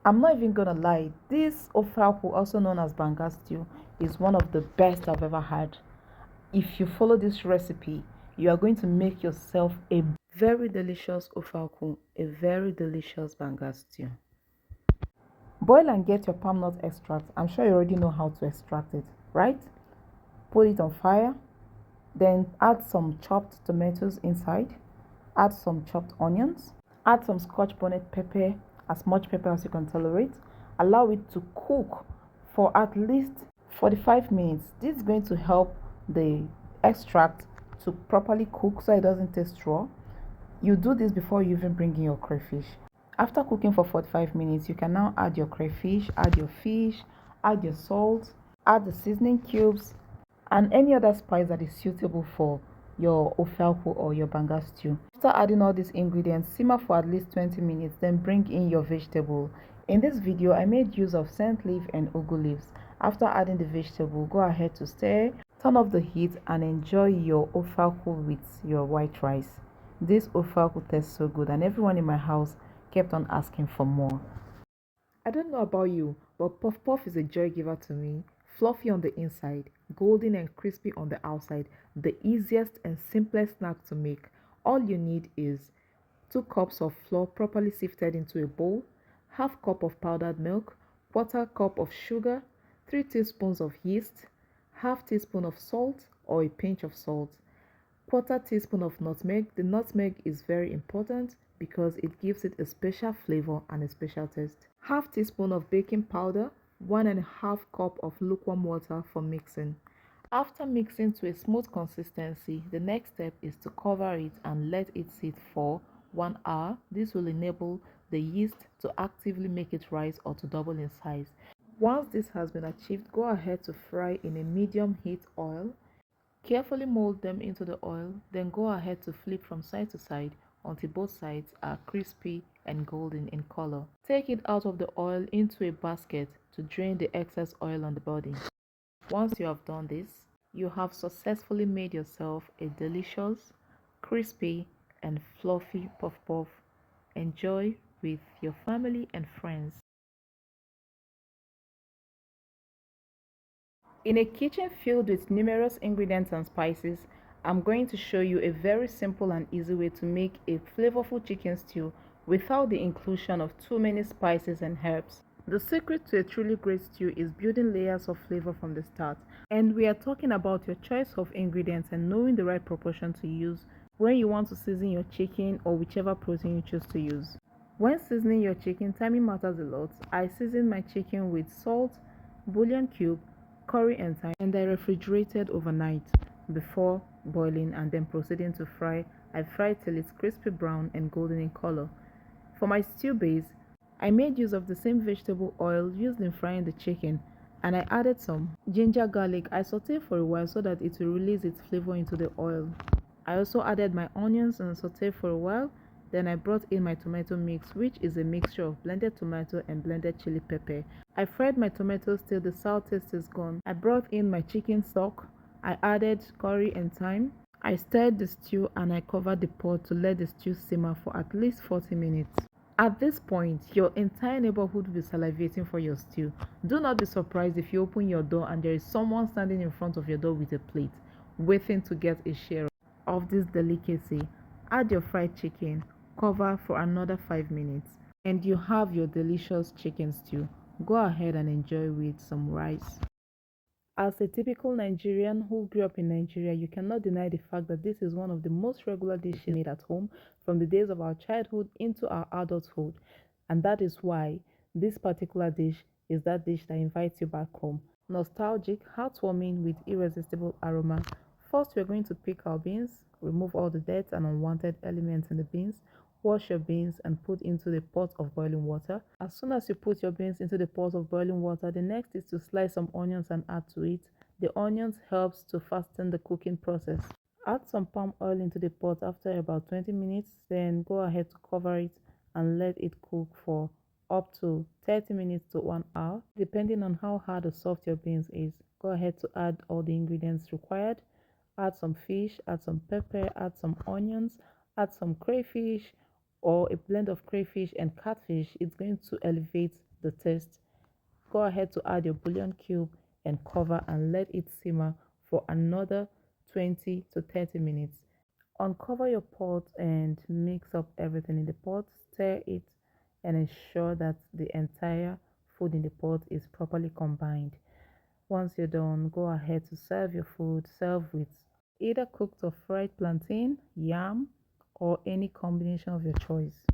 I'm not even gonna lie, this ofaku, also known as banga stew, is one of the best I've ever had. If you follow this recipe, you are going to make yourself a very delicious ofaku, a very delicious banga stew. Boil and get your palm nut extract. I'm sure you already know how to extract it, right? Put it on fire, then add some chopped tomatoes inside, add some chopped onions, add some scotch bonnet pepper, as much pepper as you can tolerate. Allow it to cook for at least 45 minutes. This is going to help the extract to properly cook so it doesn't taste raw. You do this before you even bring in your crayfish. After cooking for 45 minutes, you can now add your crayfish, add your fish, add your salt, add the seasoning cubes, and any other spice that is suitable for your ofelku or your banga stew. After adding all these ingredients, simmer for at least 20 minutes, then bring in your vegetable. In this video, I made use of scent leaf and ugu leaves. After adding the vegetable, go ahead to stir, turn off the heat, and enjoy your ofelku with your white rice. This ofelku tastes so good, and everyone in my house kept on asking for more. I don't know about you, but puff puff is a joy giver to me. Fluffy on the inside, golden and crispy on the outside. The easiest and simplest snack to make. All you need is 2 cups of flour properly sifted into a bowl, half cup of powdered milk, quarter cup of sugar, 3 teaspoons of yeast, half teaspoon of salt or a pinch of salt, quarter teaspoon of nutmeg. The nutmeg is very important because it gives it a special flavor and a special taste. Half teaspoon of baking powder, 1.5 cup of lukewarm water for mixing. After mixing to a smooth consistency, the next step is to cover it and let it sit for 1 hour. This will enable the yeast to actively make it rise or to double in size. Once this has been achieved, go ahead to fry in a medium heat oil. Carefully mold them into the oil, then go ahead to flip from side to side until both sides are crispy and golden in color. Take it out of the oil into a basket to drain the excess oil on the body. Once you have done this, you have successfully made yourself a delicious, crispy, and fluffy puff puff. Enjoy with your family and friends. In a kitchen filled with numerous ingredients and spices, I'm going to show you a very simple and easy way to make a flavorful chicken stew without the inclusion of too many spices and herbs. The secret to a truly great stew is building layers of flavor from the start. And we are talking about your choice of ingredients and knowing the right proportion to use when you want to season your chicken or whichever protein you choose to use. When seasoning your chicken, timing matters a lot. I seasoned my chicken with salt, bouillon cube, curry and thyme, and I refrigerated overnight before boiling and then proceeding to fry. I fried till it's crispy brown and golden in color. For my stew base, I made use of the same vegetable oil used in frying the chicken, and I added some ginger garlic. I sauteed for a while so that it will release its flavor into the oil. I also added my onions and sauteed for a while. Then I brought in my tomato mix, which is a mixture of blended tomato and blended chili pepper. I fried my tomatoes till the sour taste is gone. I brought in my chicken stock. I added curry and thyme. I stirred the stew and I covered the pot to let the stew simmer for at least 40 minutes. At this point, your entire neighborhood will be salivating for your stew. Do not be surprised if you open your door and there is someone standing in front of your door with a plate, waiting to get a share of this delicacy. Add your fried chicken, cover for another 5 minutes, and you have your delicious chicken stew. Go ahead and enjoy with some rice. As a typical Nigerian who grew up in Nigeria, you cannot deny the fact that this is one of the most regular dishes made at home from the days of our childhood into our adulthood. And that is why this particular dish is that dish that invites you back home. Nostalgic, heartwarming with irresistible aroma. First, we're going to pick our beans, remove all the dirt and unwanted elements in the beans. Wash your beans and put into the pot of boiling water. As soon as you put your beans into the pot of boiling water, the next is to slice some onions and add to it. The onions helps to fasten the cooking process. Add some palm oil into the pot after about 20 minutes, then go ahead to cover it and let it cook for up to 30 minutes to 1 hour, depending on how hard or soft your beans is. Go ahead to add all the ingredients required. Add some fish, add some pepper, add some onions, add some crayfish or a blend of crayfish and catfish. It's going to elevate the taste. Go ahead to add your bouillon cube and cover and let it simmer for another 20 to 30 minutes. Uncover your pot and mix up everything in the pot, stir it, and ensure that the entire food in the pot is properly combined. Once you're done, go ahead to serve your food. Serve with either cooked or fried plantain, yam, or any combination of your choice.